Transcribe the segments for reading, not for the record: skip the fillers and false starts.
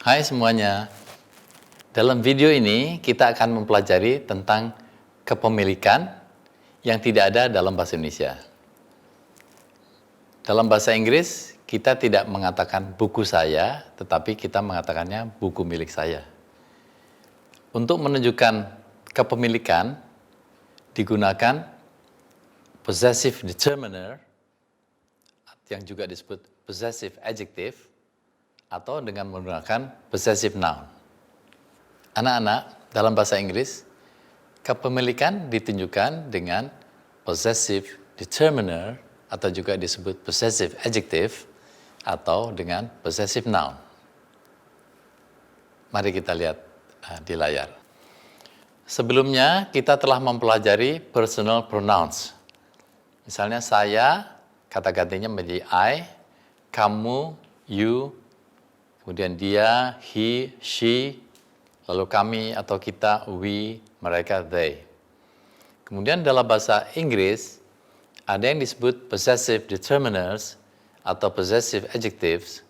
Hai semuanya. Dalam video ini kita akan mempelajari tentang kepemilikan yang tidak ada dalam bahasa Indonesia. Dalam bahasa Inggris kita tidak mengatakan buku saya, tetapi kita mengatakannya buku milik saya. Untuk menunjukkan kepemilikan digunakan possessive determiner yang juga disebut possessive adjective atau dengan menggunakan possessive noun. Anak-anak, dalam bahasa Inggris, kepemilikan ditunjukkan dengan possessive determiner atau juga disebut possessive adjective atau dengan possessive noun. Mari kita lihat di layar. Sebelumnya kita telah mempelajari personal pronouns. Misalnya saya, kata gantinya menjadi I, kamu, you, kemudian dia, he, she, lalu kami atau kita, we, mereka, they. Kemudian dalam bahasa Inggris, ada yang disebut possessive determiners atau possessive adjectives.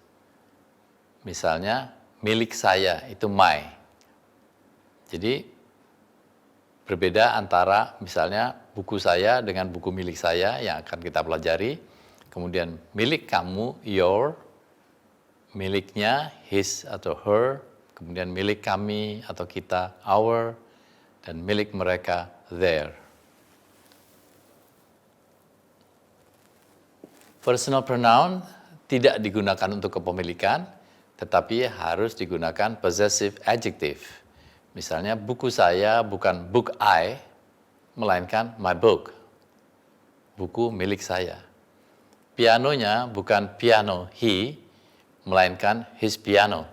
Misalnya, milik saya, itu my. Jadi, berbeda antara misalnya buku saya dengan buku milik saya yang akan kita pelajari. Kemudian milik kamu, your, miliknya, his atau her, kemudian milik kami atau kita, our, dan milik mereka, their. Personal pronoun tidak digunakan untuk kepemilikan, tetapi harus digunakan possessive adjective. Misalnya, buku saya bukan book I, melainkan my book, buku milik saya. Pianonya bukan piano he, melainkan his piano,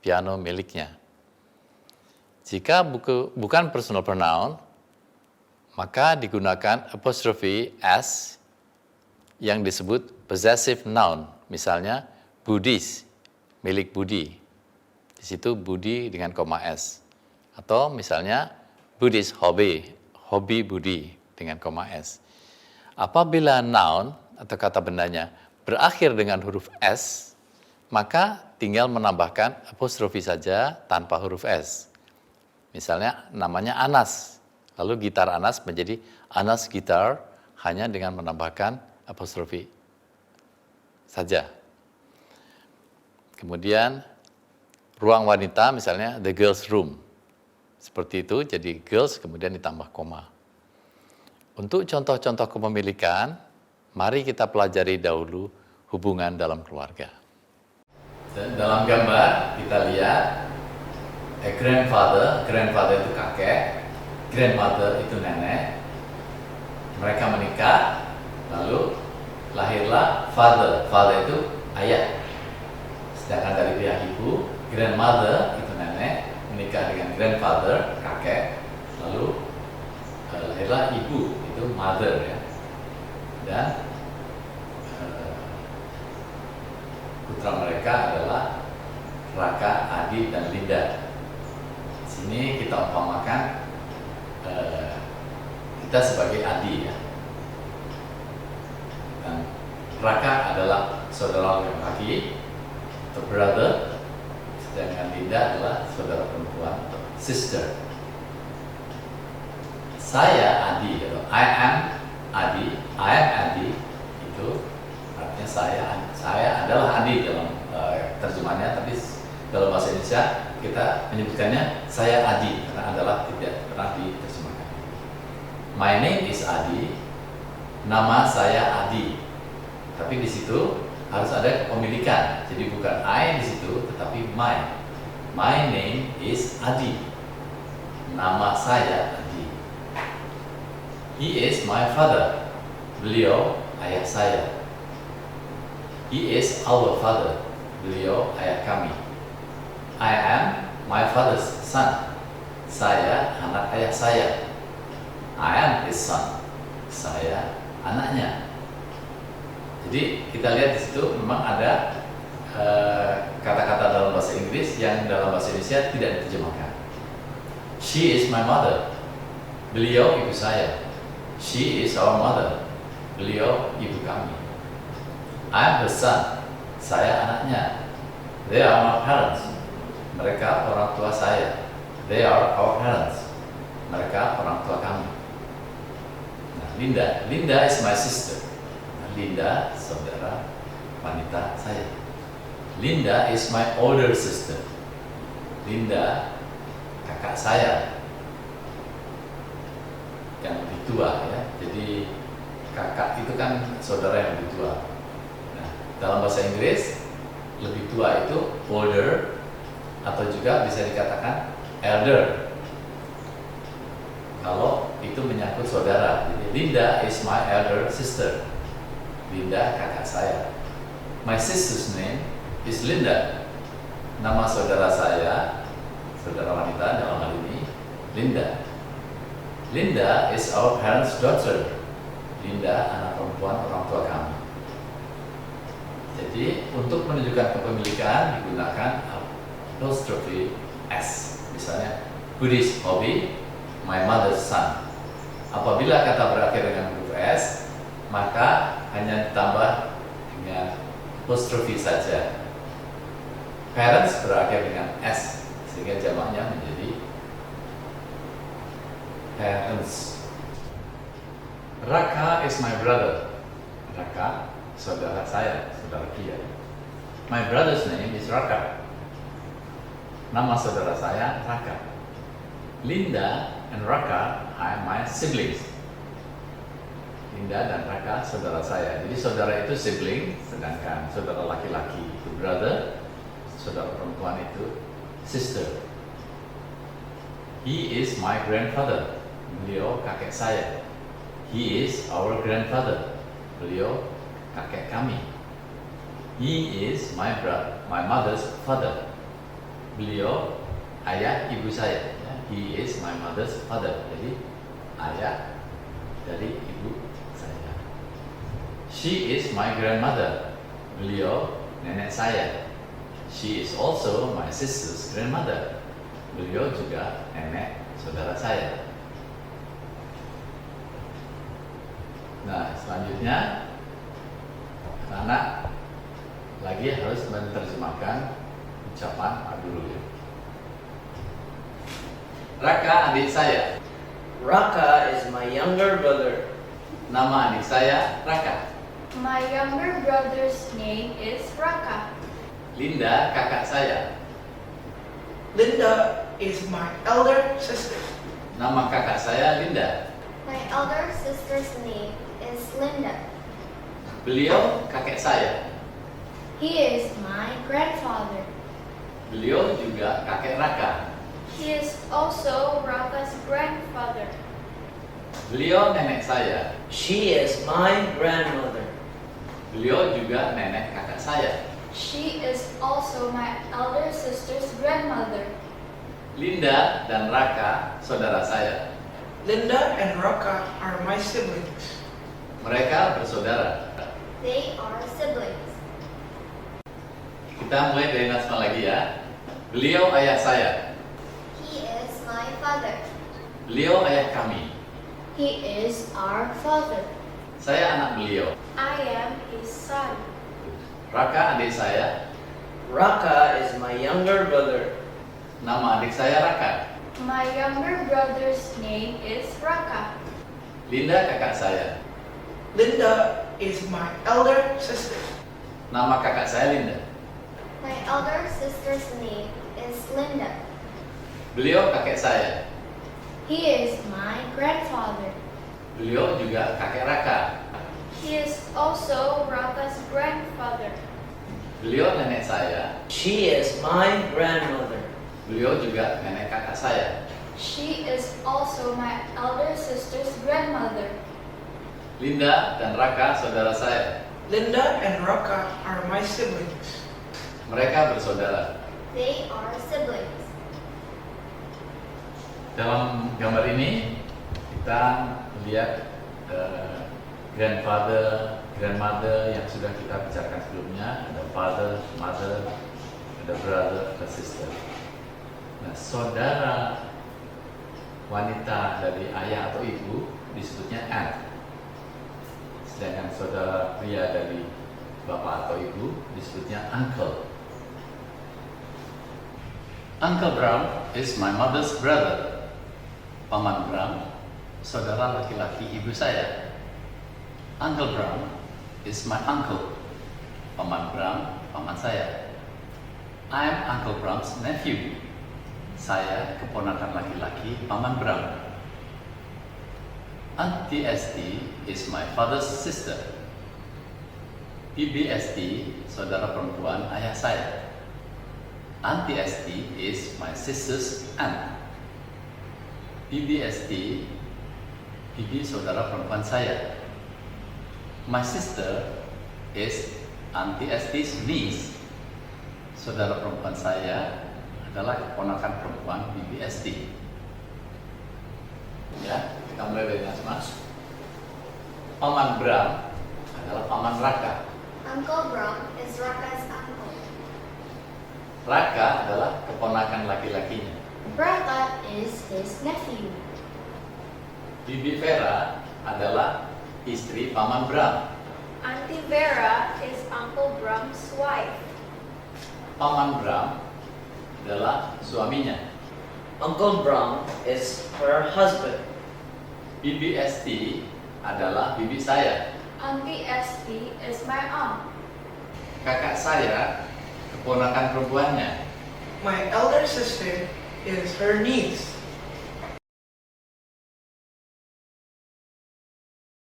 piano miliknya. Jika bukan personal pronoun, maka digunakan apostrophe s yang disebut possessive noun. Misalnya, Buddhis, milik Budi. Di situ Budi dengan koma s. Atau misalnya, Buddhist hobby, hobi Budi dengan koma s. Apabila noun atau kata bendanya berakhir dengan huruf s, maka tinggal menambahkan apostrofi saja tanpa huruf S. Misalnya namanya Anas, lalu gitar Anas menjadi Anas gitar hanya dengan menambahkan apostrofi saja. Kemudian ruang wanita misalnya the girls room. Seperti itu, jadi girls kemudian ditambah koma. Untuk contoh-contoh kepemilikan, mari kita pelajari dahulu hubungan dalam keluarga. Dan dalam gambar kita lihat a grandfather itu kakek, grandmother itu nenek. Mereka menikah, lalu lahirlah father itu ayah. Sedangkan dari pihak ibu, grandmother itu nenek, menikah dengan grandfather, kakek, lalu lahirlah ibu itu mother ya. Dan putra mereka adalah Raka, Adi, dan Linda. Di sini kita umpamakan kita sebagai Adi ya. Dan Raka adalah saudara laki-laki atau brother, sedangkan Linda adalah saudara perempuan atau sister. Saya Adi atau I am Adi itu artinya saya adalah Adi dalam terjemahannya, tapi dalam bahasa Indonesia kita menyebutkannya saya Adi karena adalah tidak pernah diterjemahkan. My name is Adi, nama saya Adi. Tapi di situ harus ada kepemilikan. Jadi bukan I di situ, tetapi my. My name is Adi. Nama saya Adi. He is my father. Beliau ayah saya. He is our father. Beliau ayah kami. I am my father's son. Saya anak ayah saya. I am his son. Saya anaknya. Jadi kita lihat di situ memang ada kata-kata dalam bahasa Inggris yang dalam bahasa Indonesia tidak diterjemahkan. She is my mother. Beliau ibu saya. She is our mother. Beliau ibu kami. I am her son. Saya anaknya. They are my parents. Mereka orang tua saya. They are our parents. Mereka orang tua kami. Nah, Linda is my sister. Nah, Linda saudara wanita saya. Linda is my older sister. Linda kakak saya yang lebih tua ya. Jadi kakak itu kan saudara yang lebih tua. Nah, dalam bahasa Inggris lebih tua itu older atau juga bisa dikatakan elder. Kalau itu menyangkut saudara. Jadi Linda is my elder sister. Linda kakak saya. My sister's name is Linda. Nama saudara saya, saudara wanita dalam hal ini, Linda. Linda is our parents' daughter. Linda anak perempuan orang tua kami. Jadi untuk menunjukkan kepemilikan digunakan apostrophe S. Misalnya, Buddhist hobby, my mother's son. Apabila kata berakhir dengan huruf S, maka hanya ditambah dengan apostrophe saja. Parents berakhir dengan S, sehingga jamaknya menjadi parents. Raka is my brother. Raka, saudara saya, saudara Kia. My brother's name is Raka. Nama saudara saya Raka. Linda and Raka are my siblings. Linda dan Raka saudara saya. Jadi saudara itu sibling, sedangkan saudara laki-laki itu brother, saudara perempuan itu sister. He is my grandfather. Beliau kakek saya. He is our grandfather. Beliau kakek kami. He is my mother's father. Beliau ayah ibu saya. He is my mother's father. Jadi ayah dari ibu saya. She is my grandmother. Beliau nenek saya. She is also my sister's grandmother. Beliau juga nenek saudara saya. Nah, selanjutnya anak lagi harus menerjemahkan ucapan dulu ya. Raka adik saya. Raka is my younger brother. Nama adik saya Raka. My younger brother's name is Raka. Linda kakak saya. Linda is my elder sister. Nama kakak saya Linda. My elder sister's name is Linda. Beliau kakek saya. He is my grandfather. Beliau juga kakek Raka. He is also Raka's grandfather. Beliau nenek saya. She is my grandmother. Beliau juga nenek kakak saya. She is also my elder sister's grandmother. Linda dan Raka saudara saya. Linda and Raka are my siblings. Mereka bersaudara. They are siblings. Kita mulai dari Nasma lagi ya. Beliau ayah saya. He is my father. Beliau ayah kami. He is our father. Saya anak beliau. I am his son. Raka adik saya. Raka is my younger brother. Nama adik saya Raka. My younger brother's name is Raka. Linda kakak saya. Linda is my elder sister. Nama kakak saya Linda. My elder sister's name is Linda. Beliau kakek saya. He is my grandfather. Beliau juga kakek Raka. He is also Raka's grandfather. Beliau nenek saya. She is my grandmother. Beliau juga nenek kakak saya. She is also my elder sister's grandmother. Linda dan Raka saudara saya. Linda and Raka are my siblings. Mereka bersaudara. They are siblings. Dalam gambar ini kita lihat grandfather, grandmother yang sudah kita bicarakan sebelumnya. Ada father, mother, ada brother, ada sister. Nah, saudara wanita dari ayah atau ibu disebutnya aunt. Sedangkan saudara pria dari bapak atau ibu disebutnya uncle. Uncle Bram is my mother's brother. Paman Bram, saudara laki-laki ibu saya. Uncle Bram is my uncle. Paman Bram, paman saya. I am Uncle Bram's nephew. Saya keponakan laki-laki Paman Bram. Auntie Esti is my father's sister. Bibi Esti, saudara perempuan ayah saya. Auntie Esti is my sister's aunt. Bibi Esti, bibi saudara perempuan saya. My sister is Auntie Esti's niece. Saudara perempuan saya adalah keponakan perempuan Bibi Esti. Ya, kita mulai dari Mas. Paman Bram adalah paman Raka. Uncle Bram is Raka's uncle. Raka adalah keponakan laki-lakinya. Raka is his nephew. Bibi Vera adalah istri Paman Bram. Auntie Vera is Uncle Bram's wife. Paman Bram adalah suaminya. Uncle Bram is her husband. Bibi Esti adalah bibi saya. Auntie Esti is my aunt. Kakak saya keponakan perempuannya. My elder sister is her niece.